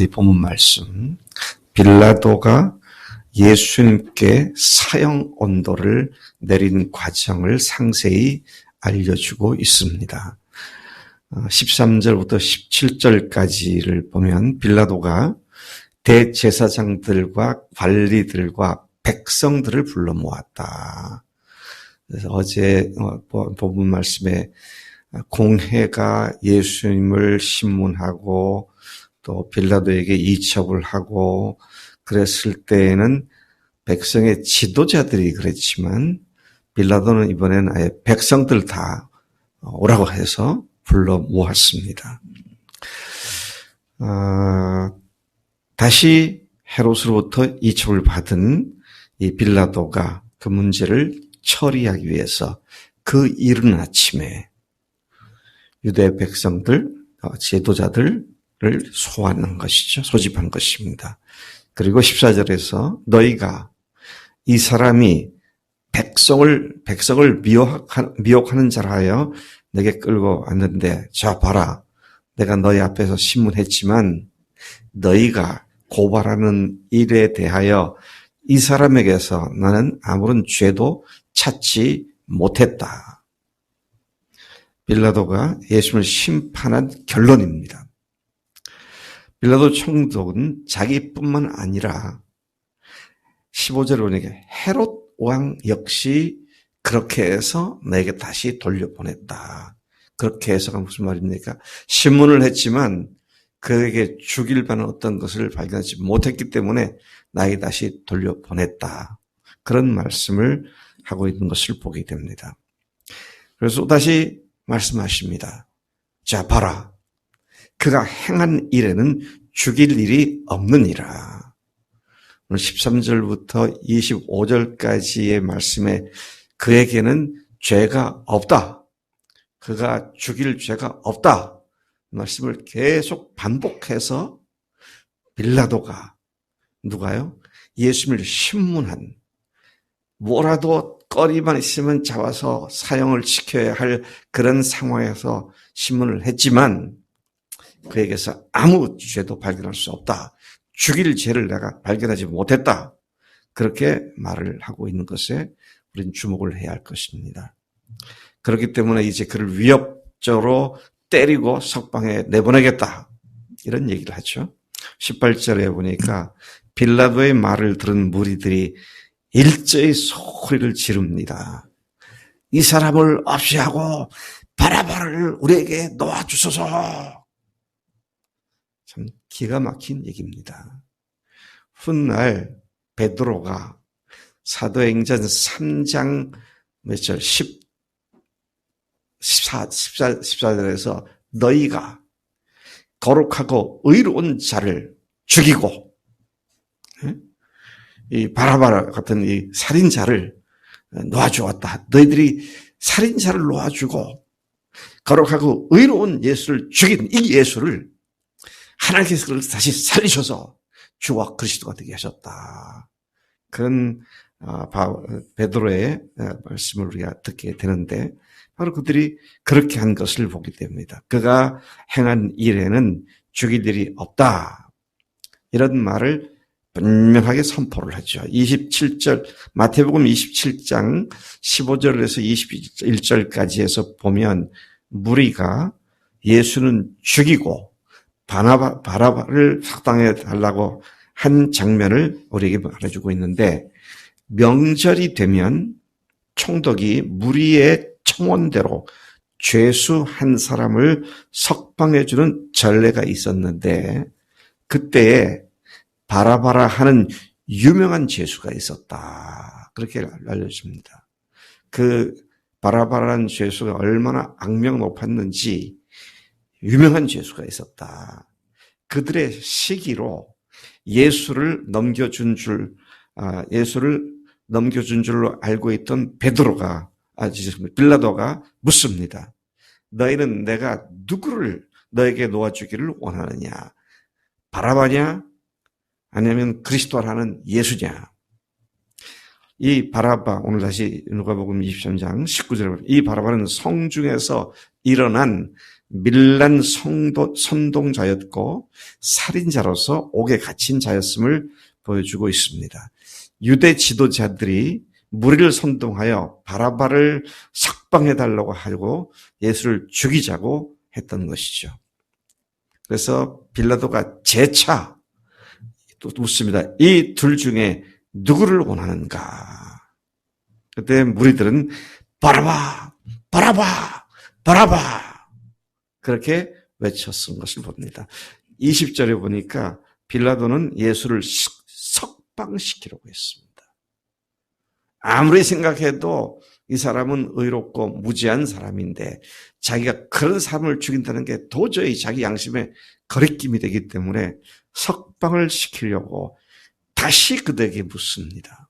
이 본문 말씀, 빌라도가 예수님께 사형 언도를 내린 과정을 상세히 알려주고 있습니다. 13절부터 17절까지를 보면 빌라도가 대제사장들과 관리들과 백성들을 불러 모았다. 그래서 어제 본문 말씀에 공회가 예수님을 신문하고 또 빌라도에게 이첩을 하고 그랬을 때에는 백성의 지도자들이 그랬지만 빌라도는 이번에는 아예 백성들 다 오라고 해서 불러 모았습니다. 다시 헤롯으로부터 이첩을 받은 이 빌라도가 그 문제를 처리하기 위해서 그 이른 아침에 유대 백성들, 지도자들을 소환한 것이죠. 소집한 것입니다. 그리고 14절에서 너희가 이 사람이 백성을 미혹하는 자라 하여 내게 끌고 왔는데 자 봐라. 내가 너희 앞에서 신문했지만 너희가 고발하는 일에 대하여 이 사람에게서 나는 아무런 죄도 찾지 못했다. 빌라도가 예수님을 심판한 결론입니다. 빌라도 총독은 자기뿐만 아니라 15절에 보니까 헤롯 왕 역시 그렇게 해서 내게 다시 돌려보냈다. 그렇게 해서가 무슨 말입니까? 신문을 했지만 그에게 죽일 만한 어떤 것을 발견하지 못했기 때문에 나에게 다시 돌려보냈다. 그런 말씀을 하고 있는 것을 보게 됩니다. 그래서 다시 말씀하십니다. 자, 봐라. 그가 행한 일에는 죽일 일이 없느니라. 오늘 13절부터 25절까지의 말씀에 그에게는 죄가 없다. 그가 죽일 죄가 없다. 말씀을 계속 반복해서 빌라도가 누가요? 예수님을 신문한 뭐라도 거리만 있으면 잡아서 사형을 시켜야 할 그런 상황에서 신문을 했지만 그에게서 아무 죄도 발견할 수 없다. 죽일 죄를 내가 발견하지 못했다. 그렇게 말을 하고 있는 것에 우리는 주목을 해야 할 것입니다. 그렇기 때문에 이제 그를 위협적으로 때리고 석방에 내보내겠다. 이런 얘기를 하죠. 18절에 보니까 빌라도의 말을 들은 무리들이 일제히 소리를 지릅니다. 이 사람을 없이 하고 바라바를 우리에게 놓아주소서. 참 기가 막힌 얘기입니다. 훗날 베드로가 사도행전 3장 몇 절 14절에서 너희가 거룩하고 의로운 자를 죽이고 이 바라바 같은 이 살인자를 놓아주었다. 너희들이 살인자를 놓아주고 거룩하고 의로운 예수를 죽인 이 예수를 하나님께서 다시 살리셔서 주와 그리스도가 되게 하셨다. 그런 베드로의 말씀을 우리가 듣게 되는데 바로 그들이 그렇게 한 것을 보게 됩니다. 그가 행한 일에는 죽일 일이 없다. 이런 말을 분명하게 선포를 하죠. 27절 마태복음 27장 15절에서 21절까지 해서 보면 무리가 예수는 죽이고 바라바를 석방해 달라고 한 장면을 우리에게 말해주고 있는데 명절이 되면 총독이 무리의 청원대로 죄수 한 사람을 석방해주는 전례가 있었는데 그때에 바라바라 하는 유명한 죄수가 있었다. 그렇게 알려집니다. 그 바라바라는 죄수가 얼마나 악명 높았는지 유명한 죄수가 있었다. 그들의 시기로 예수를 넘겨준 줄로 알고 있던 빌라도가 묻습니다. 너희는 내가 누구를 너에게 놓아주기를 원하느냐? 바라바냐? 아니면 그리스도라는 예수냐? 이 바라바, 오늘 다시 누가복음 23장 19절에 이 바라바는 성중에서 일어난 밀란 선동자였고 살인자로서 옥에 갇힌 자였음을 보여주고 있습니다. 유대 지도자들이 무리를 선동하여 바라바를 석방해달라고 하고 예수를 죽이자고 했던 것이죠. 그래서 빌라도가 재차 또 묻습니다. 이 둘 중에 누구를 원하는가? 그때 무리들은 바라바, 바라바, 바라바 그렇게 외쳤던 것을 봅니다. 20절에 보니까 빌라도는 예수를 석방시키려고 했습니다. 아무리 생각해도 이 사람은 의롭고 무지한 사람인데 자기가 그런 사람을 죽인다는 게 도저히 자기 양심에 거리낌이 되기 때문에 석방을 시키려고 다시 그들에게 묻습니다.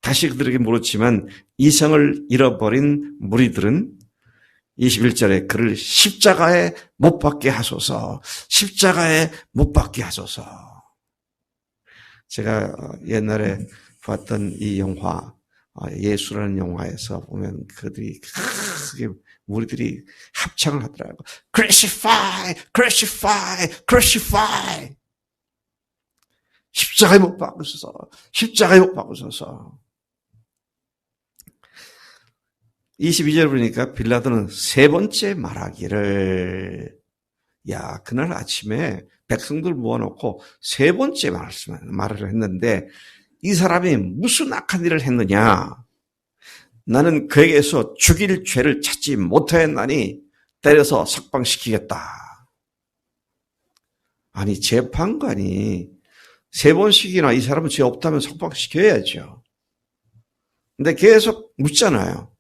다시 그들에게 물었지만 이성을 잃어버린 무리들은 21절에 그를 십자가에 못 박게 하소서, 십자가에 못 박게 하소서. 제가 옛날에 봤던 이 영화, 예수라는 영화에서 보면 그들이 크게 무리들이 합창을 하더라고요. Crucify, crucify, crucify. 십자가에 못 박으소서, 십자가에 못 박으소서. 22절 보니까 빌라도는 세 번째 말하기를, 그날 아침에 백성들 모아놓고 세 번째 말을 했는데 이 사람이 무슨 악한 일을 했느냐? 나는 그에게서 죽일 죄를 찾지 못하였나니 때려서 석방시키겠다. 아니, 재판관이 세 번씩이나 이 사람은 죄 없다면 석방시켜야죠. 근데 계속 묻잖아요.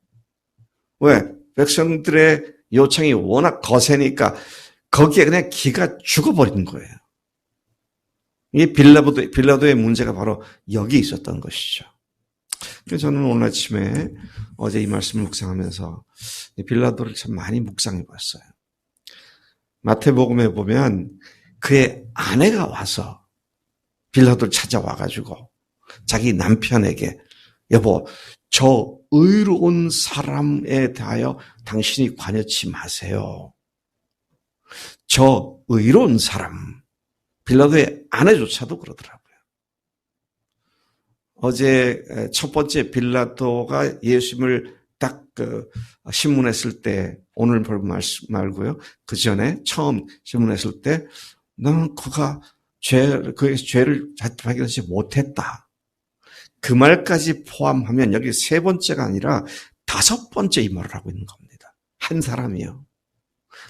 왜? 백성들의 요청이 워낙 거세니까 거기에 그냥 기가 죽어버린 거예요. 이 빌라도의 문제가 바로 여기 있었던 것이죠. 그래서 저는 오늘 아침에 어제 이 말씀을 묵상하면서 빌라도를 참 많이 묵상해 봤어요. 마태복음에 보면 그의 아내가 와서 빌라도를 찾아와가지고 자기 남편에게 여보, 저 의로운 사람에 대하여 당신이 관여치 마세요. 저 의로운 사람, 빌라도의 아내조차도 그러더라고요. 어제 첫 번째 빌라도가 예수님을 딱 신문했을 때, 오늘 볼 말씀 말고요. 그 전에 처음 신문했을 때, 나는 그의 죄를 발견하지 못했다. 그 말까지 포함하면 여기 세 번째가 아니라 다섯 번째 이 말을 하고 있는 겁니다. 한 사람이요.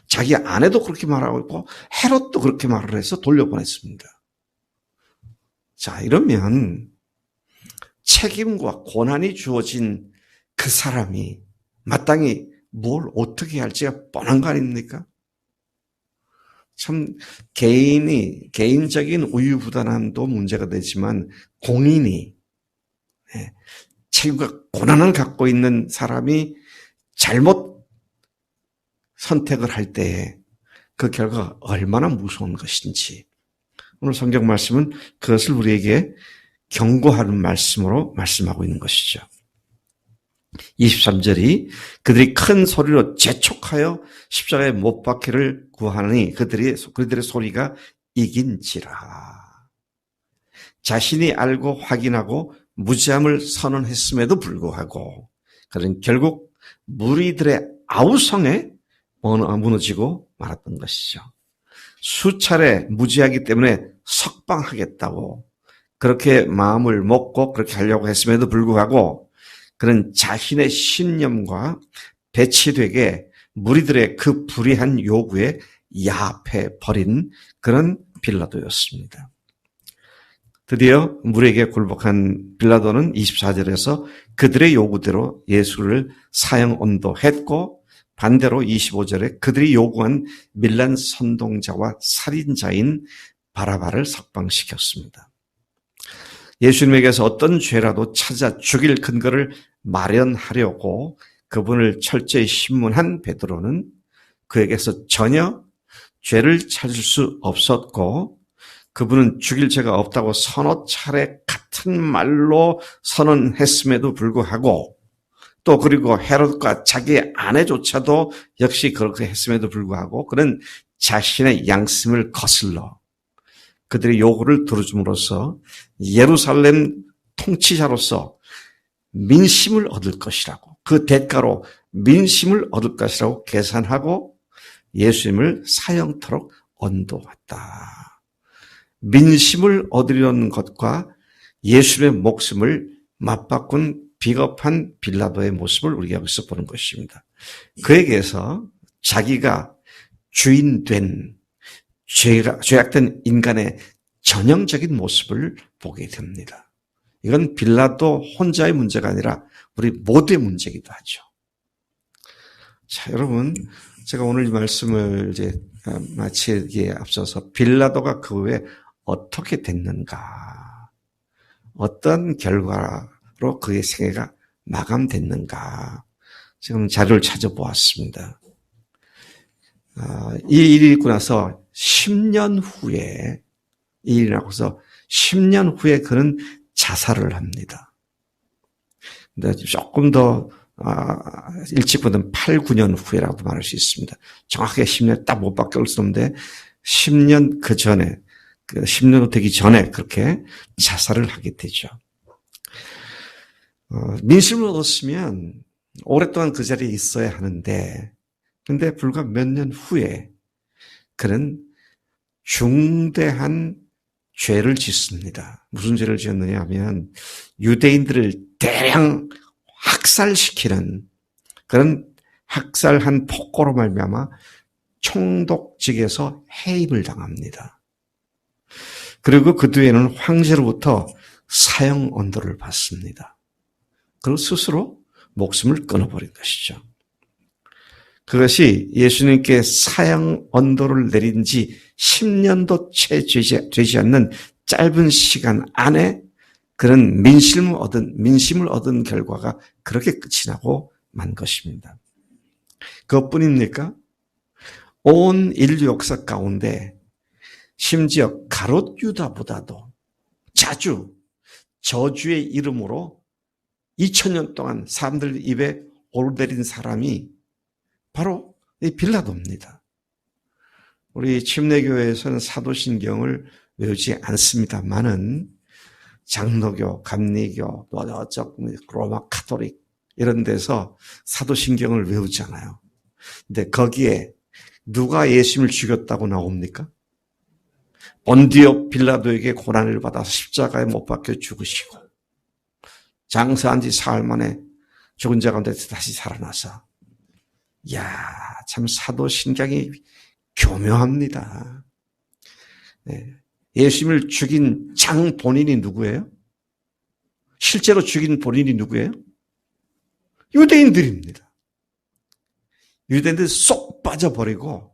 자기 아내도 그렇게 말하고 있고 헤롯도 그렇게 말을 해서 돌려보냈습니다. 자, 이러면 책임과 권한이 주어진 그 사람이 마땅히 뭘 어떻게 할지가 뻔한 거 아닙니까? 참 개인적인 우유부단함도 문제가 되지만 공인이 책임과 권한을 갖고 있는 사람이 잘못 선택을 할 때에 그 결과가 얼마나 무서운 것인지 오늘 성경 말씀은 그것을 우리에게 경고하는 말씀으로 말씀하고 있는 것이죠. 23절이 그들이 큰 소리로 재촉하여 십자가에 못 박기를 구하니 그들의 소리가 이긴지라. 자신이 알고 확인하고 무죄함을 선언했음에도 불구하고 그는 결국 무리들의 아우성에 무너지고 말았던 것이죠. 수차례 무죄하기 때문에 석방하겠다고 그렇게 마음을 먹고 그렇게 하려고 했음에도 불구하고 그는 자신의 신념과 배치되게 무리들의 그 불의한 요구에 야합해 버린 그런 빌라도였습니다. 드디어 무리에게 굴복한 빌라도는 24절에서 그들의 요구대로 예수를 사형 언도했고 반대로 25절에 그들이 요구한 밀란 선동자와 살인자인 바라바를 석방시켰습니다. 예수님에게서 어떤 죄라도 찾아 죽일 근거를 마련하려고 그분을 철저히 신문한 베드로는 그에게서 전혀 죄를 찾을 수 없었고 그분은 죽일 죄가 없다고 서너 차례 같은 말로 선언했음에도 불구하고 또 그리고 헤롯과 자기의 아내조차도 역시 그렇게 했음에도 불구하고 그는 자신의 양심을 거슬러 그들의 요구를 들어줌으로써 예루살렘 통치자로서 민심을 얻을 것이라고, 그 대가로 민심을 얻을 것이라고 계산하고 예수님을 사형토록 언도했다. 민심을 얻으려는 것과 예수님의 목숨을 맞바꾼 비겁한 빌라도의 모습을 우리가 여기서 보는 것입니다. 그에게서 자기가 주인된 죄악된 인간의 전형적인 모습을 보게 됩니다. 이건 빌라도 혼자의 문제가 아니라 우리 모두의 문제이기도 하죠. 자, 여러분, 제가 오늘 이 말씀을 이제 마치기에 앞서서 빌라도가 그 후에 어떻게 됐는가, 어떤 결과로 그의 생애가 마감됐는가, 지금 자료를 찾아보았습니다. 이 일이 있고 나서 10년 후에, 이 일이 나고서 10년 후에 그는 자살을 합니다. 근데 조금 더 일찍보다는 8, 9년 후에라고 말할 수 있습니다. 정확하게 10년 딱 못 바뀔 수 없는데 10년 그 전에, 10년 후 되기 전에 그렇게 자살을 하게 되죠. 민심을 얻었으면 오랫동안 그 자리에 있어야 하는데, 근데 불과 몇 년 후에 그는 중대한 죄를 짓습니다. 무슨 죄를 지었느냐 하면 유대인들을 대량 학살시키는 그런 학살한 폭거로 말미암아 총독직에서 해임을 당합니다. 그리고 그 뒤에는 황제로부터 사형 언도를 받습니다. 그리고 스스로 목숨을 끊어버린 것이죠. 그것이 예수님께 사형 언도를 내린 지 10년도 채 되지 않는 짧은 시간 안에 그런 민심을 얻은 결과가 그렇게 끝이 나고 만 것입니다. 그것뿐입니까? 온 인류 역사 가운데 심지어 가롯 유다보다도 자주 저주의 이름으로 2000년 동안 사람들 입에 오르내린 사람이 바로 이 빌라도입니다. 우리 침례교회에서는 사도신경을 외우지 않습니다만은 장로교, 감리교, 로마 카톨릭 이런 데서 사도신경을 외우잖아요. 근데 거기에 누가 예수님을 죽였다고 나옵니까? 본디오 빌라도에게 고난을 받아서 십자가에 못 박혀 죽으시고 장사한 지 사흘 만에 죽은 자 가운데서 다시 살아나서, 이야, 참 사도신경이 교묘합니다. 네. 예수님을 죽인 장 본인이 누구예요? 실제로 죽인 본인이 누구예요? 유대인들입니다. 유대인들 쏙 빠져버리고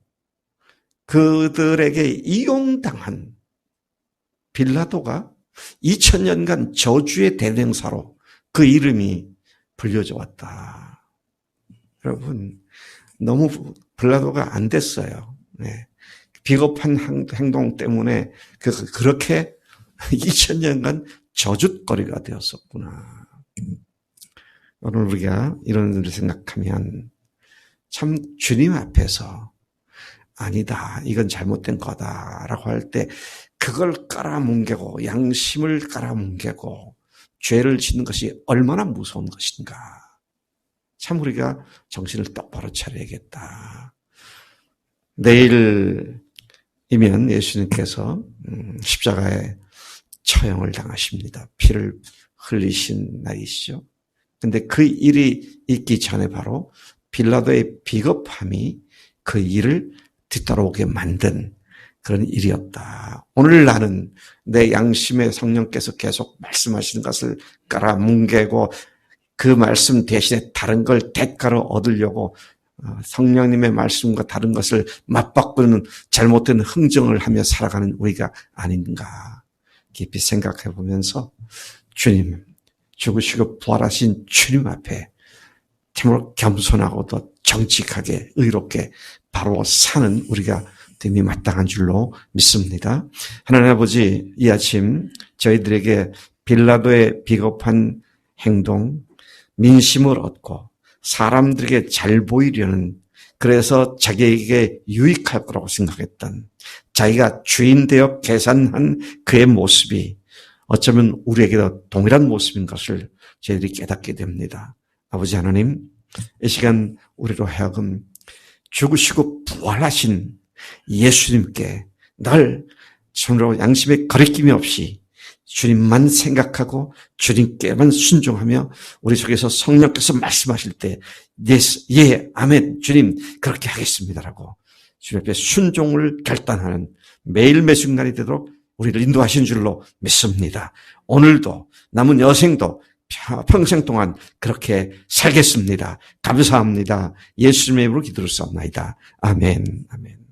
그들에게 이용당한 빌라도가 2000년간 저주의 대명사로 그 이름이 불려져 왔다. 여러분, 너무 빌라도가 안 됐어요. 네. 비겁한 행동 때문에 그렇게 2000년간 저주거리가 되었었구나. 오늘 우리가 이런 일을 생각하면 참 주님 앞에서 아니다, 이건 잘못된 거다라고 할 때 그걸 깔아뭉개고 양심을 깔아뭉개고 죄를 짓는 것이 얼마나 무서운 것인가. 참 우리가 정신을 똑바로 차려야겠다. 내일이면 예수님께서 십자가에 처형을 당하십니다. 피를 흘리신 날이시죠. 근데 그 일이 있기 전에 바로 빌라도의 비겁함이 그 일을 뒤따라오게 만든 그런 일이었다. 오늘 나는 내 양심의 성령께서 계속 말씀하시는 것을 깔아뭉개고 그 말씀 대신에 다른 걸 대가로 얻으려고 성령님의 말씀과 다른 것을 맞바꾸는 잘못된 흥정을 하며 살아가는 우리가 아닌가 깊이 생각해 보면서 주님, 죽으시고 부활하신 주님 앞에 참으로 겸손하고도 정직하게 의롭게 바로 사는 우리가 됨이 마땅한 줄로 믿습니다. 하나님 아버지, 이 아침 저희들에게 빌라도의 비겁한 행동, 민심을 얻고 사람들에게 잘 보이려는, 그래서 자기에게 유익할 거라고 생각했던, 자기가 주인 되어 계산한 그의 모습이 어쩌면 우리에게도 동일한 모습인 것을 저희들이 깨닫게 됩니다. 아버지 하나님, 이 시간 우리로 하여금 죽으시고 부활하신 예수님께 늘 손으로 양심의 거리낌이 없이 주님만 생각하고 주님께만 순종하며 우리 속에서 성령께서 말씀하실 때 예, 아멘, 주님 그렇게 하겠습니다라고 주님 앞에 순종을 결단하는 매일 매 순간이 되도록 우리를 인도하신 줄로 믿습니다. 오늘도 남은 여생도 평생 동안 그렇게 살겠습니다. 감사합니다. 예수님의 이름으로 기도를 쌉니다. 아멘, 아멘.